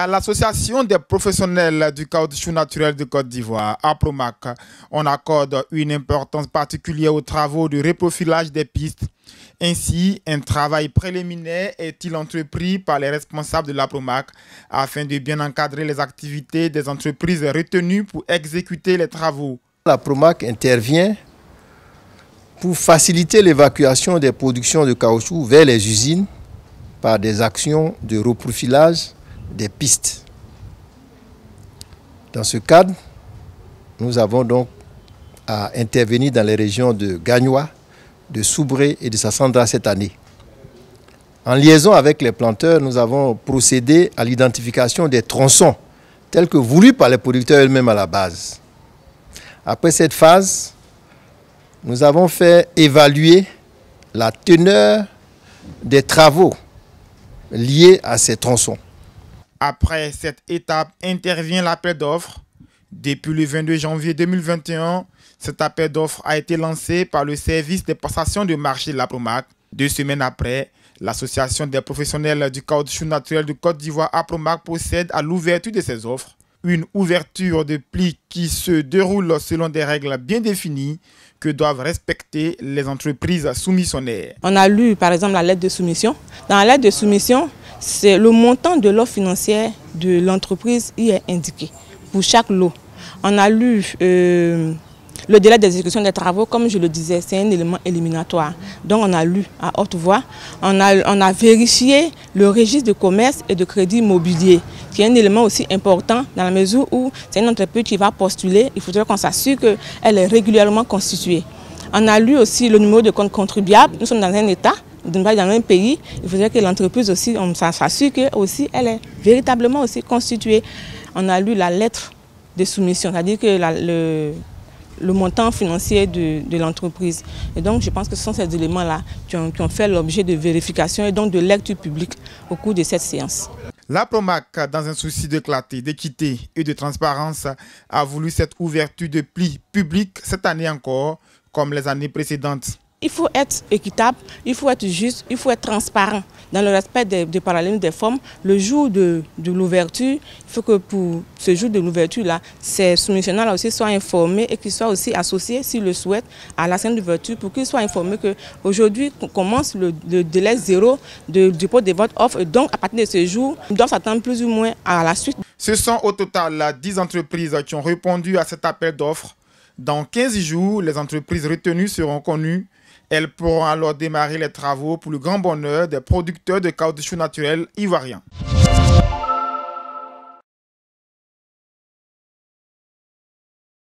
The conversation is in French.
À l'Association des professionnels du caoutchouc naturel de Côte d'Ivoire, APROMAC, on accorde une importance particulière aux travaux de reprofilage des pistes. Ainsi, un travail préliminaire est-il entrepris par les responsables de l'APROMAC afin de bien encadrer les activités des entreprises retenues pour exécuter les travaux. L'APROMAC intervient pour faciliter l'évacuation des productions de caoutchouc vers les usines par des actions de reprofilage des pistes. Dans ce cadre, nous avons donc à intervenir dans les régions de Gagnoa, de Soubré et de Sassandra cette année. En liaison avec les planteurs, nous avons procédé à l'identification des tronçons tels que voulus par les producteurs eux-mêmes à la base. Après cette phase, nous avons fait évaluer la teneur des travaux liés à ces tronçons. Après cette étape intervient l'appel d'offres. Depuis le 22 janvier 2021, cet appel d'offres a été lancé par le service des passations de marché de l'APROMAC. 2 semaines après, l'Association des professionnels du caoutchouc naturel de Côte d'Ivoire, APROMAC, procède à l'ouverture de ces offres. Une ouverture de pli qui se déroule selon des règles bien définies que doivent respecter les entreprises soumissionnaires. On a lu par exemple la lettre de soumission. Dans la lettre de soumission, c'est le montant de l'offre financière de l'entreprise y est indiqué pour chaque lot. On a lu le délai d'exécution des travaux, comme je le disais, c'est un élément éliminatoire. Donc on a lu à haute voix. On a vérifié le registre de commerce et de crédit immobilier, qui est un élément aussi important dans la mesure où c'est une entreprise qui va postuler. Il faudrait qu'on s'assure qu'elle est régulièrement constituée. On a lu aussi le numéro de compte contribuable. Nous sommes dans un État, dans un pays. Il faudrait que l'entreprise aussi, on s'assure qu'elle est véritablement aussi constituée. On a lu la lettre de soumission, c'est-à-dire que le montant financier de l'entreprise. Et donc, je pense que ce sont ces éléments-là qui ont fait l'objet de vérification et donc de lecture publique au cours de cette séance. L'APROMAC, dans un souci de clarté, d'équité et de transparence, a voulu cette ouverture de pli public cette année encore, comme les années précédentes. Il faut être équitable, il faut être juste, il faut être transparent dans le respect des parallèles des formes. Le jour de l'ouverture, il faut que pour ce jour de l'ouverture-là, ces soumissionnaires aussi soient informés et qu'ils soient aussi associés, s'ils le souhaitent, à la scène d'ouverture pour qu'ils soient informés qu'aujourd'hui commence le délai zéro du dépôt de votre offre. Et donc, à partir de ce jour, ils doivent s'attendre plus ou moins à la suite. Ce sont au total 10 entreprises qui ont répondu à cet appel d'offres. Dans 15 jours, les entreprises retenues seront connues. Elles pourront alors démarrer les travaux pour le grand bonheur des producteurs de caoutchouc naturel ivoiriens.